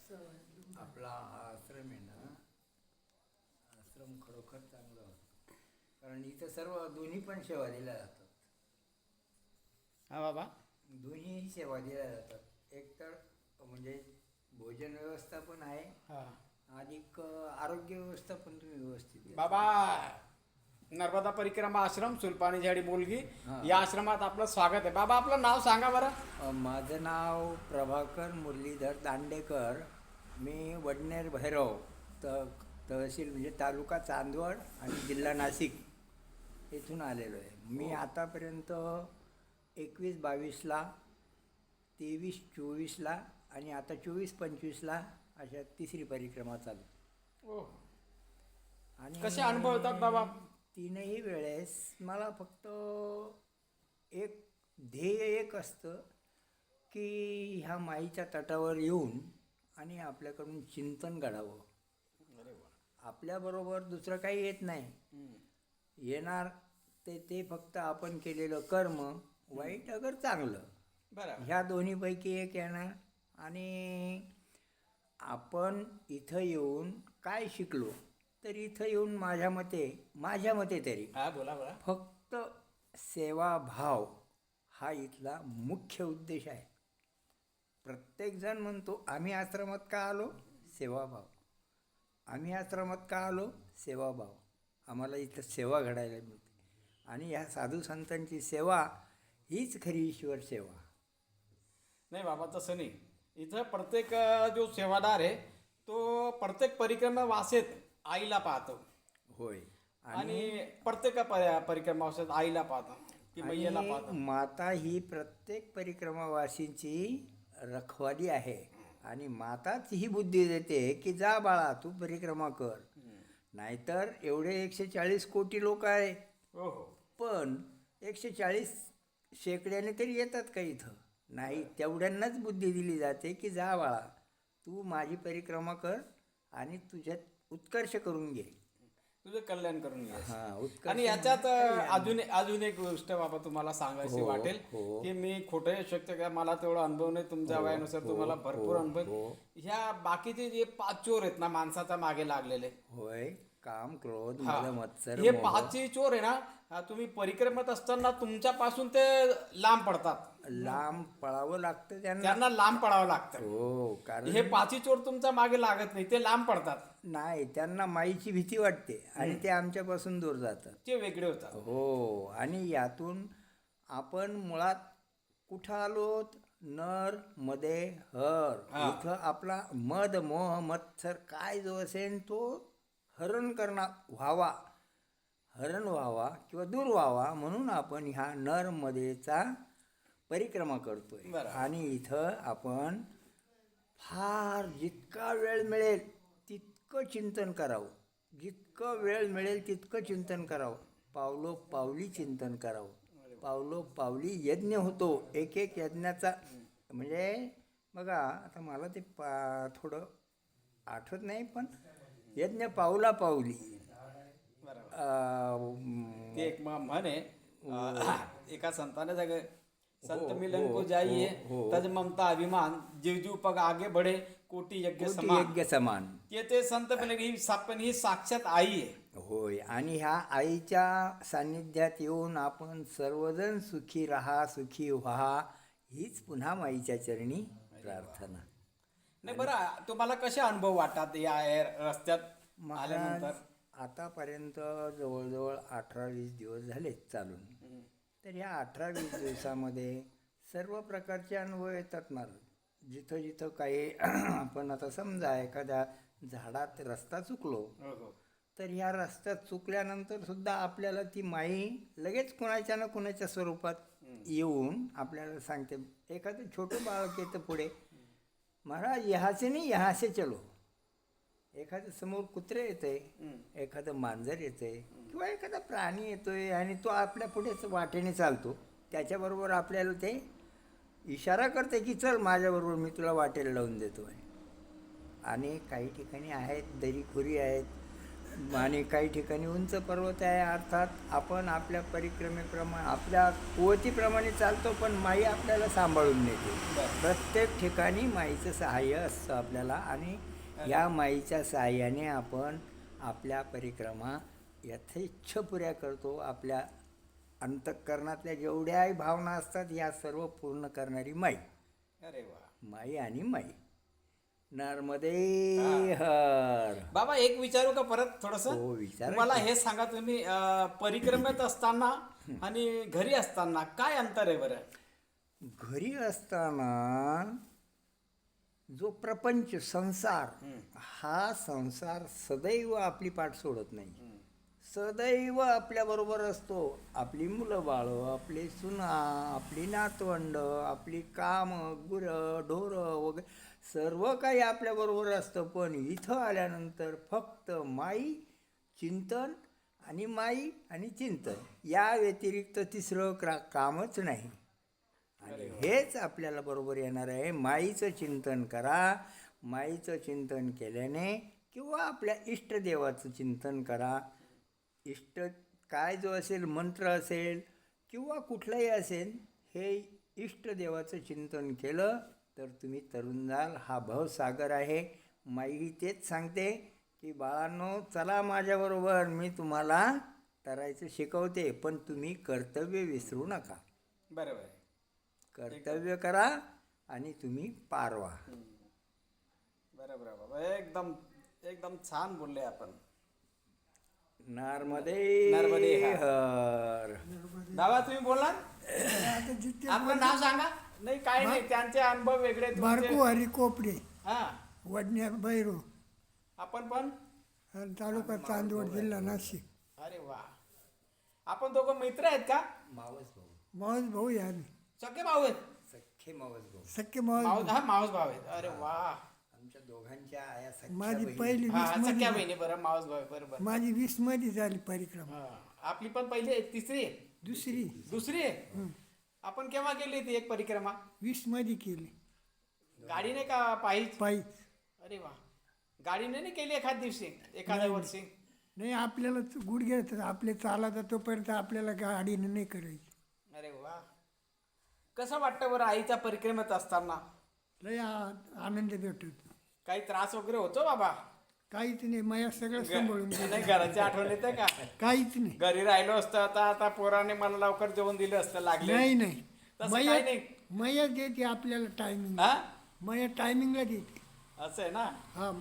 आपला आश्रम आहे ना, आश्रम खरोखर चांगला होता. कारण इथं सर्व दोन्ही पण सेवा दिल्या जातात. हा बाबा. दोन्हीही सेवा दिल्या जातात. एक तर म्हणजे भोजन व्यवस्था पण आहे, हा आणि आरोग्य व्यवस्था पण तुम्ही व्यवस्थित देता. बाबा, नर्मदा परिक्रमा आश्रम सुलपाणी झाडी मुलगी हा. या आश्रमात आपलं स्वागत आहे. बाबा आपलं नाव सांगा बरं. माझं नाव प्रभाकर मुरलीधर दांडेकर. मी वडनेर भैरव तहसील म्हणजे तालुका चांदवड आणि जिल्हा नाशिक येथून आलेलो आहे. मी आतापर्यंत 21-22ला, 23-24ला आणि आता 24-25ला अशा तिसरी परिक्रमा चालू. आणि कसे अनुभव येतात बाबा? तीनही वेळेस मला फक्त एक ध्येय एक असतं की ह्या माईच्या तटावर येऊन आणि आपल्याकडून चिंतन घडावं. आपल्याबरोबर दुसरं काही येत नाही. येणार ते फक्त आपण केलेलं कर्म, वाईट अगर चांगलं, बरं. ह्या दोन्हीपैकी एक येणार. आणि आपण इथं येऊन काय शिकलो, तर इथं येऊन माझ्या मते तरी हा बोला बोला. फक्त सेवाभाव हा इथला मुख्य उद्देश आहे. प्रत्येकजण म्हणतो आम्ही आश्रमात का आलो, सेवाभाव. आम्ही आश्रमात का आलो, सेवाभाव. आम्हाला इथं सेवा घडायला मिळते. आणि ह्या साधू संतांची सेवा हीच खरी ईश्वर सेवा. नाही बाबा, तसं नाही. इथं प्रत्येक जो सेवादार आहे तो प्रत्येक परिक्रमा वासेत आईला पाहतो. होय. आणि प्रत्येक परिक्रमा वासेत आईला पाहतो की मैयाला आणि पाहतो. माता ही प्रत्येक परिक्रमावासींची रखवाली आहे. आणि माताच ही बुद्धी देते की जा बाळा तू परिक्रमा कर. नाहीतर एवढे 140 कोटी लोक आहे, हो हो. पण 140 शेकड्याने तरी येतात का इथं? नाही. तेवढ्यांनाच बुद्धी दिली जाते की जा बाळा तू माझी परिक्रमा कर आणि तुझ्यात उत्कर्ष करून घे. तुझं कल्याण करून घे. हां, उत्कर्ष. आणि याच्यात अजून एक गोष्ट बाबा तुम्हाला सांगायची हो, वाटेल हो. की मी खोटं शक्य काय, मला तेवढा अनुभव नाही. तुमच्या हो, वयानुसार हो, तुम्हाला भरपूर हो, अनुभव. हो. ह्या बाकीचे जे 5 चोर आहेत ना माणसाच्या मागे लागलेले, होय. काम, क्रोध, हा, मल, मत्सर, हे मोह. 5 चोर आहे ना, तुम्ही परिक्रमेत असताना तुमच्यापासून ते लांब पडतात. लांब पळावं लागतं त्यांना. त्यांना लांब पडावं लागतं. हो, कारण हे 5 चोर तुमच्या मागे लागत नाही, ते लांब पडतात. नाही, त्यांना माईची भीती वाटते आणि ते आमच्यापासून दूर जातात. ते वेगळे होतात. हो. आणि यातून आपण मुळात कुठं आलोत, नर मध्ये हर. हा. इथं आपला मद मोह मत्सर काय जो असेल तो हरण व्हावा किंवा दूर व्हावा म्हणून आपण ह्या नरमध्येचा परिक्रमा करतोय. बरं. आणि इथं आपण फार जितका वेळ मिळेल तितकं चिंतन करावं. जितकं वेळ मिळेल तितकं चिंतन करावं. पावलोपावली चिंतन करावं. पावलोपावली यज्ञ होतो. एक एक यज्ञाचा म्हणजे बघा, आता मला ते थोडं आठवत नाही, पण यज्ञ पावला पावली. ते एक म्हण आहे, एका संताने सगळे संत हो, मिलन को हो, जाइए हो. तज ममता अभिमान जीव जीव पग आगे बढ़े कोटी यज्ञ समान. यज्ञ समान. ते संत मिलन ही साक्षात आई आहे. होय. आणि ह्या आईच्या सान्निध्यात येऊन आपण सर्वजण सुखी राहा, सुखी व्हा, हीच पुन्हा माईच्या चरणी प्रार्थना. नाही बरं, तुम्हाला कसे अनुभव वाटतात या रस्त्यात आल्यानंतर? महाराज आतापर्यंत जवळजवळ 18-20 दिवस झाले चालून. तर ह्या 18-20 दिवसामध्ये सर्व प्रकारचे अनुभव येतात मला. जिथं जिथं काही आपण आता समजा एखाद्या झाडात रस्ता चुकलो, हो हो. तर ह्या रस्त्यात चुकल्यानंतर सुद्धा आपल्याला ती माई लगेच कुणाच्या ना कुणाच्या स्वरूपात येऊन आपल्याला सांगते. एखादं छोटं बाळक येतं पुढे, महाराज यहाँ से नहीं यहाँ से चलो. एखादं समोर कुत्रे येते, एखादं मांजर येते किंवा एखादा प्राणी येतोय आणि तो आपल्या पुढेच वाटेने चालतो. त्याच्याबरोबर आपल्याला ते इशारा करते की चल माझ्याबरोबर, मी तुला वाटेला लावून देतो आहे. आणि काही ठिकाणी आहेत दरीखोरी आहेत, आणि काही ठिकाणी उंच पर्वत आहे. अर्थात आपण आपल्या परिक्रमेप्रमाणे आपल्या कुवतीप्रमाणे चालतो, पण माई आपल्याला सांभाळून नेते. बरं. प्रत्येक ठिकाणी माईचं सहाय्य असतं आपल्याला, आणि या माईच्या सहाय्याने आपण आपल्या परिक्रमा यथेच्छ पुऱ्या करतो. आपल्या अंतःकरणातल्या जेवढ्याही भावना असतात या सर्व पूर्ण करणारी माई. अरे वा. माई आणि माई. नर्मदे हा. हर. बाबा एक विचारू का परत थोडस हो, विचारा मला की. हे सांगा तुम्ही परिक्रमेत असताना आणि घरी असताना काय अंतर आहे बरं? घरी असताना जो प्रपंच संसार, हा संसार सदैव आपली पाठ सोडत नाही. सदैव आपल्याबरोबर असतो. आपली मुलं बाळं, आपले सुना, आपली नातवंड, आपली कामं, गुरं ढोरं वगैरे सर्व काही आपल्याबरोबर असतं. पण इथं आल्यानंतर फक्त माई, चिंतन आणि माई आणि चिंतन, या व्यतिरिक्त तिसरं कामच नाही. आणि हेच आपल्याला बरोबर येणार आहे. माईचं चिंतन करा. माईचं चिंतन केल्याने किंवा आपल्या इष्टदेवाचं चिंतन करा. इष्ट काय जो असेल, मंत्र असेल किंवा कुठलाही असेल, हे इष्टदेवाचं चिंतन केलं तर तुम्ही तरुण जाल. हा भवसागर आहे. माई तेच सांगते की बाळांनो, चला माझ्याबरोबर, मी तुम्हाला तरायचं शिकवते, पण तुम्ही कर्तव्य विसरू नका. बरोबर आहे. कर्तव्य करा आणि तुम्ही पार व्हा. बरोबर आहे बाबा, एकदम एकदम छान बोलले आपण. नर्मदे नर्मदे हर. दादा तुम्ही बोलणार, आता जिथे आपलं नाव सांगा. नाही काय नाही, त्यांचे अनुभव वेगळे तुमचे. बारकू हरी कोपडे, हा, वडनेर बैरू, आपण पण. तालुका चांदवड, जिल्हा नाशिक. अरे वा, आपण दोघं मित्र आहेत का? मावस भाऊ. मावस भाऊ आहे आम्ही, सख्खे भाऊ आहेत? सख्खे मावस भाऊ. सख्खे मावस मावस, भाऊ. हा मावस भाऊ आहेत. अरे वा. आमच्या दोघांच्या आया सख्ख्या माझी बहिणी. पहिली हा 20 सख्या मध्ये बहिणी, बरं मावस भाऊ आहे, बरोबर. माझी 20 मध्ये झाली परिक्रमा. हा. आपली पण पहिली आहे, तिसरी आहे, दुसरी दुसरी आहे. आपण केव्हा केली ती एक परिक्रमा? 20 मध्ये केली, गाडीने का पायीच? पायी. अरे वा. गाडीने नाही केली एखाद दिवशी, एखाद्या वर्षी? नाही, आपल्याला गुडघे आपले चालायचा तोपर्यंत आपल्याला गाडीने नाही करायची. अरे वा. कसं वाटतं बरं आईच्या परिक्रमेत असताना? लय आनंद भेटतो. काही त्रास वगैरे होतो बाबा? काहीच नाही, माया सगळं सांभाळून नाही, घेते. घराची आठवण येते का? काहीच नाही. घरी राहिलो असतं आता, आता पोराने मला लवकर जेवण दिलं असतं, लागले. नाही नाही, तसं माया काही नाही. माया देते आपल्याला टायमिंग. हा, माया टायमिंगला देते. असं आहे ना. हा,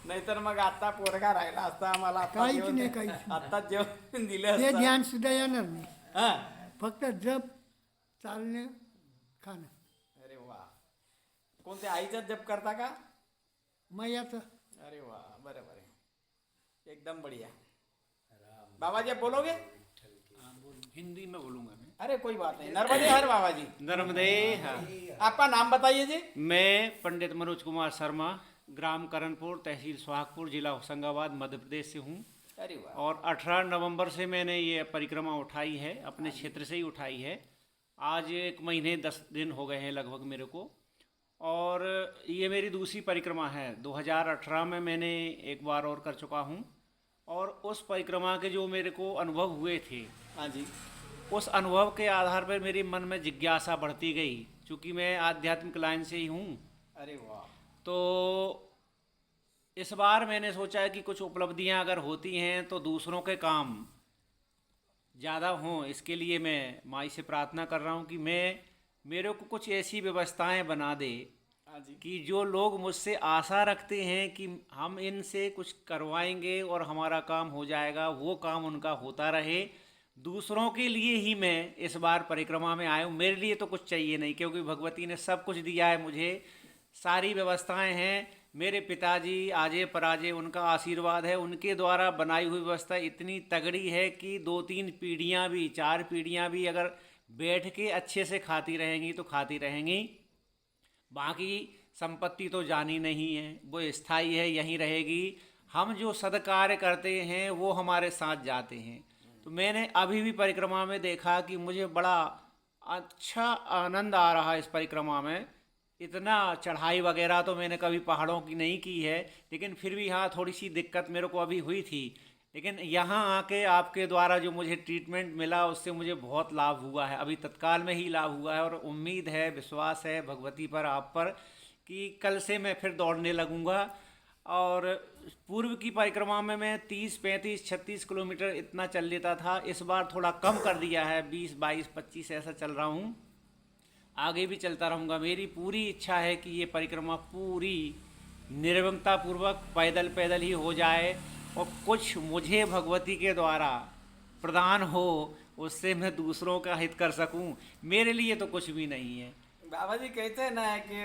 नाहीतर मग आता पोरगा राहिला असता, मला आता काहीच जेवण- नाही, काहीच नाही. आता जेवण दिले ते असतं. ध्यान सुद्धा येणार नाही. हा. फक्त जप, चालणं, खाणं. अरे वा. कोणत्या आईचा जप करता का? मैयाचं. अरे वाह, बराबर है, एकदम बढ़िया. बाबा जी आप बोलोगे? हिंदी में बोलूंगा मैं। अरे कोई बात नहीं, नर्मदे हर बाबा जी. नर्मदे हाँ। आपका नाम बताइए जी. मैं पंडित मनोज कुमार शर्मा, ग्राम करणपुर, तहसील सुहागपुर, जिला होशंगाबाद, मध्य प्रदेश से हूँ। अरे वाह. और 18 नवंबर से मैंने ये परिक्रमा उठाई है, अपने क्षेत्र से ही उठाई है। आज 1 महीने 10 दिन हो गए हैं लगभग मेरे को। और ये मेरी दूसरी परिक्रमा है। 2018 में मैंने एक बार और कर चुका हूँ। और उस परिक्रमा के जो मेरे को अनुभव हुए थे, हाँ जी. उस अनुभव के आधार पर मेरे मन में जिज्ञासा बढ़ती गई, क्योंकि मैं आध्यात्मिक लाइन से ही हूँ। अरे वाह. तो इस बार मैंने सोचा है कि कुछ उपलब्धियां अगर होती हैं तो दूसरों के काम ज़्यादा हों। इसके लिए मैं माई से प्रार्थना कर रहा हूँ कि मेरे को कुछ ऐसी व्यवस्थाएं बना दे हाँ जी. कि जो लोग मुझसे आशा रखते हैं कि हम इनसे कुछ करवाएंगे और हमारा काम हो जाएगा, वो काम उनका होता रहे। दूसरों के लिए ही मैं इस बार परिक्रमा में आया हूँ। मेरे लिए तो कुछ चाहिए नहीं, क्योंकि भगवती ने सब कुछ दिया है मुझे, सारी व्यवस्थाएं हैं। मेरे पिताजी आजे पराजे, उनका आशीर्वाद है, उनके द्वारा बनाई हुई व्यवस्था इतनी तगड़ी है कि 2-3 पीढ़ियाँ भी, 4 पीढ़ियाँ भी अगर बैठ के अच्छे से खाती रहेंगी तो खाती रहेंगी। बाकी संपत्ति तो जानी नहीं है, वो स्थायी है, यहीं रहेगी। हम जो सदकार्य करते हैं वो हमारे साथ जाते हैं। तो मैंने अभी भी परिक्रमा में देखा कि मुझे बड़ा अच्छा आनंद आ रहा है इस परिक्रमा में। इतना चढ़ाई वगैरह तो मैंने कभी पहाड़ों की नहीं की है, लेकिन फिर भी हाँ थोड़ी सी दिक्कत मेरे को अभी हुई थी। लेकिन यहाँ आके आपके द्वारा जो मुझे ट्रीटमेंट मिला उससे मुझे बहुत लाभ हुआ है, अभी तत्काल में ही लाभ हुआ है। और उम्मीद है, विश्वास है भगवती पर, आप पर, कि कल से मैं फिर दौड़ने लगूंगा। और पूर्व की परिक्रमा में मैं 30, 35, 36 किलोमीटर इतना चल लेता था, इस बार थोड़ा कम कर दिया है, 20, 22, 25 ऐसा चल रहा हूँ। आगे भी चलता रहूँगा। मेरी पूरी इच्छा है कि ये परिक्रमा पूरी निर्विघ्नता पूर्वक पैदल पैदल ही हो जाए, और कुछ मुझे भगवती के द्वारा प्रदान हो, उससे मैं दूसरों का हित कर सकूं। मेरे लिए तो कुछ भी नहीं है। बाबा जी कहते हैं ना कि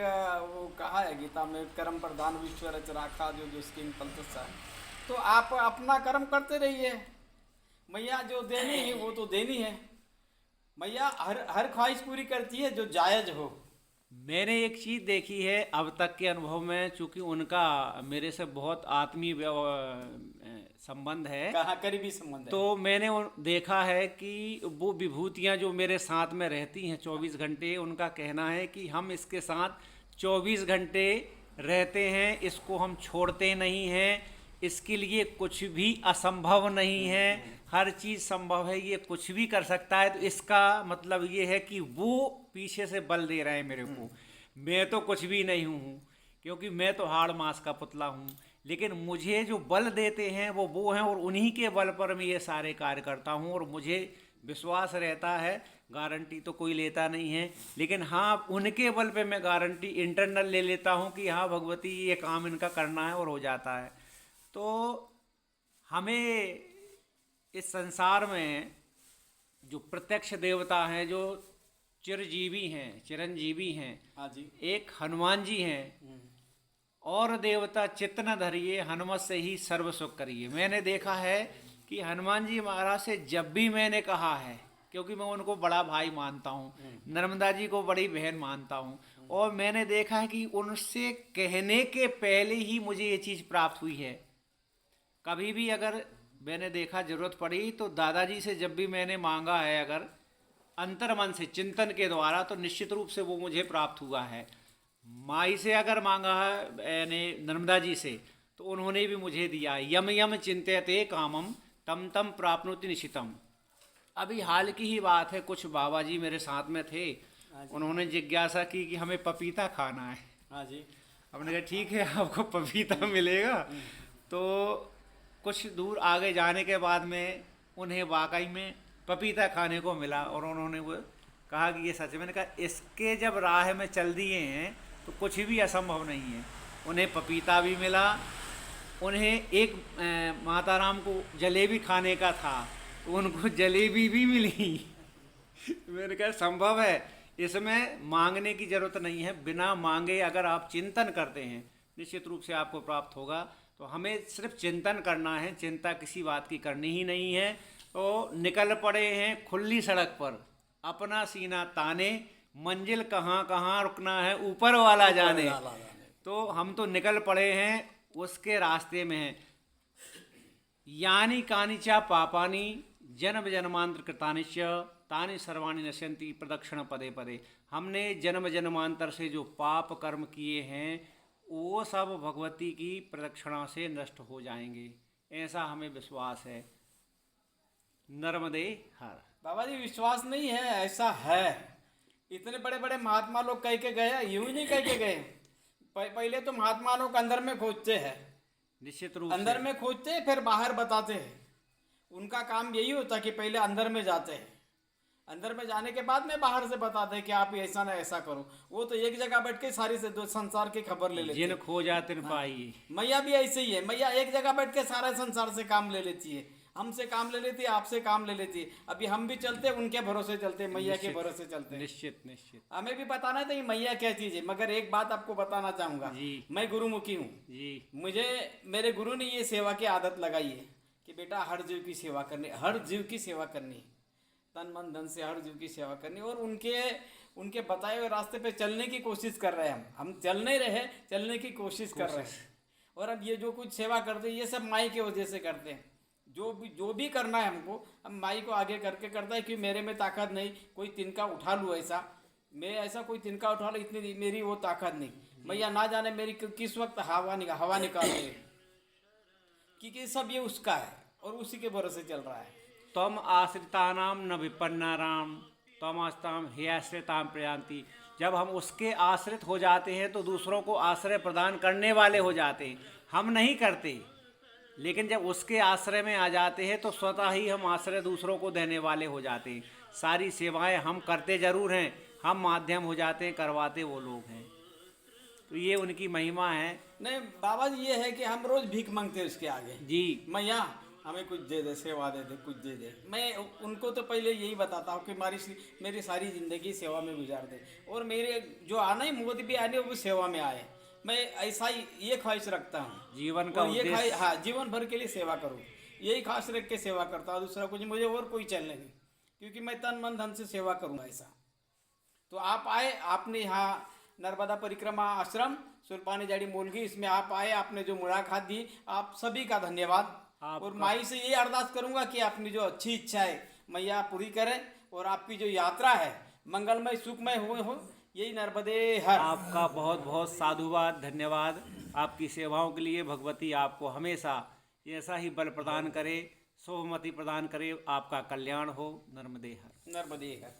वो कहा है गीता में, कर्म प्रधान विश्व रच राखा जो दुष्किन फलतसा है। तो आप अपना कर्म करते रहिए, मैया जो देनी है वो तो देनी है। मैया हर हर ख्वाहिश पूरी करती है जो जायज हो। मैंने एक चीज़ देखी है अब तक के अनुभव में, चूँकि उनका मेरे से बहुत आत्मीय संबंध है, कहाँ करीबी संबंध है। तो मैंने देखा है कि वो विभूतियाँ जो मेरे साथ में रहती हैं 24 घंटे, उनका कहना है कि हम इसके साथ 24 घंटे रहते हैं, इसको हम छोड़ते नहीं हैं, इसके लिए कुछ भी असंभव नहीं है, हर चीज़ संभव है, ये कुछ भी कर सकता है। तो इसका मतलब ये है कि वो पीछे से बल दे रहे हैं मेरे को। मैं तो कुछ भी नहीं हूँ, क्योंकि मैं तो हाड़ मास का पुतला हूँ, लेकिन मुझे जो बल देते हैं वो हैं, और उन्हीं के बल पर मैं ये सारे कार्य करता हूँ। और मुझे विश्वास रहता है, गारंटी तो कोई लेता नहीं है, लेकिन हाँ उनके बल पे मैं गारंटी इंटरनल ले लेता हूँ कि हाँ भगवती ये काम इनका करना है, और हो जाता है। तो हमें इस संसार में जो प्रत्यक्ष देवता हैं, जो चिरजीवी हैं, चिरंजीवी हैं, हाँ जी। एक हनुमान जी हैं, और देवता चित्त न धरिए, हनुमत से ही सर्व सुख करिए। मैंने देखा है कि हनुमान जी महाराज से जब भी मैंने कहा है, क्योंकि मैं उनको बड़ा भाई मानता हूँ, नर्मदा जी को बड़ी बहन मानता हूँ, और मैंने देखा है कि उनसे कहने के पहले ही मुझे ये चीज़ प्राप्त हुई है। कभी भी अगर मैंने देखा जरूरत पड़ी तो दादाजी से जब भी मैंने मांगा है, अगर अंतर्मन से चिंतन के द्वारा, तो निश्चित रूप से वो मुझे प्राप्त हुआ है। माई से अगर मांगा है, यानी नर्मदा जी से, तो उन्होंने भी मुझे दिया। यम यम चिंत्यते कामम तम तम प्राप्नोति निशितम। अभी हाल की ही बात है, कुछ बाबा जी मेरे साथ में थे, उन्होंने जिज्ञासा की कि हमें पपीता खाना है। हाँ जी। हमने कहा ठीक है, आपको पपीता मिलेगा। तो कुछ दूर आगे जाने के बाद में उन्हें वाकई में पपीता खाने को मिला, और उन्होंने वो कहा कि ये सच है। मैंने कहा इसके जब राह में चल दिए हैं तो कुछ भी असंभव नहीं है। उन्हें पपीता भी मिला, उन्हें एक माता राम को जलेबी खाने का था, तो उनको जलेबी भी मिली। मैंने कहा संभव है, इसमें मांगने की जरूरत नहीं है, बिना मांगे अगर आप चिंतन करते हैं निश्चित रूप से आपको प्राप्त होगा। तो हमें सिर्फ चिंतन करना है, चिंता किसी बात की करनी ही नहीं है। तो निकल पड़े हैं खुली सड़क पर, अपना सीना ताने, मंजिल कहाँ कहाँ रुकना है ऊपर वाला जाने। तो हम तो निकल पड़े हैं, उसके रास्ते में हैं। यानी कानिचा पापानी जन्म जन्मांतर कृतानिश्च तानि सर्वाणि नश्यन्ति प्रदक्षिण पदे पदे। हमने जन्म जन्मांतर से जो पाप कर्म किए हैं वो सब भगवती की प्रदक्षिणा से नष्ट हो जाएंगे, ऐसा हमें विश्वास है। नर्मदे हर। बाबा जी विश्वास नहीं है, ऐसा है। इतने बड़े बड़े महात्मा लोग कह के गए, यूं ही नहीं कह के गए। पहले तो महात्मा लोग अंदर में खोजते हैं, निश्चित रूप अंदर से। में खोजते हैं, फिर बाहर बताते हैं। उनका काम यही होता कि पहले अंदर में जाते हैं, अंदर में जाने के बाद में बाहर से बताते हैं कि आप ऐसा ना ऐसा करो। वो तो एक जगह बैठ के सारी से दो संसार की खबर ले लेते जिन हैं। खो जाते न पाई। मैया भी ऐसे ही है, मैया एक जगह बैठ के सारा संसार से काम ले लेती है, हमसे काम ले लेती है, आपसे काम ले लेती है। अभी हम भी चलते हैं, उनके भरोसे चलते हैं, मैया के भरोसे चलते हैं। निश्चित निश्चित हमें भी बताना था ये मैया क्या चीज है। मगर एक बात आपको बताना चाहूंगा, जी। मैं गुरुमुखी हूँ। जी। मुझे मेरे गुरु ने ये सेवा की आदत लगाई है कि बेटा हर जीव की सेवा करनी, हर जीव की सेवा करनी, तन मन धन से हर जीव की सेवा करनी। और उनके बताए हुए रास्ते पे चलने की कोशिश कर रहे हैं। हम चल नहीं रहे, चलने की कोशिश कर रहे हैं। और अब ये जो कुछ सेवा करते हैं ये सब माई की वजह से करते हैं। जो भी करना है हमको, हम माई को आगे करके करता है कि मेरे में ताकत नहीं कोई तिनका उठा लूँ, ऐसा मैं ऐसा कोई तिनका उठा लूँ, इतनी मेरी वो ताकत नहीं। मैया ना जाने मेरी किस वक्त हवा निकाल रही है, क्योंकि सब ये उसका है। और उसी के भरोसे चल रहा है। तम आश्रितानाम न विपन्नाराम तम आस्ताम हे आश्रिताम प्रयांति। जब हम उसके आश्रित हो जाते हैं तो दूसरों को आश्रय प्रदान करने वाले हो जाते हैं। हम नहीं करते, लेकिन जब उसके आश्रय में आ जाते हैं तो स्वतः ही हम आश्रय दूसरों को देने वाले हो जाते हैं। सारी सेवाएं हम करते जरूर हैं, हम माध्यम हो जाते हैं, करवाते वो लोग हैं। तो ये उनकी महिमा है। नहीं बाबा जी, ये है कि हम रोज भीख मांगते हैं उसके आगे, जी मैया हमें कुछ दे दे, सेवा दे दे, कुछ दे दे। मैं उनको तो पहले यही बताता हूँ कि मेरी सारी जिंदगी सेवा में गुजार दे, और मेरे जो आना ही मोदी भी आने वो सेवा में आए। मैं ऐसा ही ये ख्वाहिश रखता हूँ, जीवन का और ये उद्देश्य। हाँ, जीवन भर के लिए सेवा करूँ, यही खास रख के सेवा करता हूँ। दूसरा कुछ मुझे और कोई चल नहीं, क्योंकि मैं तन मन धन से सेवा करूँगा ऐसा। तो आप आए, आपने यहाँ नर्मदा परिक्रमा आश्रम सुरपानी जाड़ी मोलगी, इसमें आप आए, आपने जो मुलाकात दी, आप सभी का धन्यवाद। और माई से ये अरदास करूंगा कि आपकी जो अच्छी इच्छा है मैया पूरी करें, और आपकी जो यात्रा है मंगलमय सुखमय हो, यही नर्मदे हर। आपका बहुत बहुत साधुवाद, धन्यवाद आपकी सेवाओं के लिए। भगवती आपको हमेशा ऐसा ही बल प्रदान करे, शुभमति प्रदान करे, आपका कल्याण हो। नर्मदे हर। नर्मदे हर।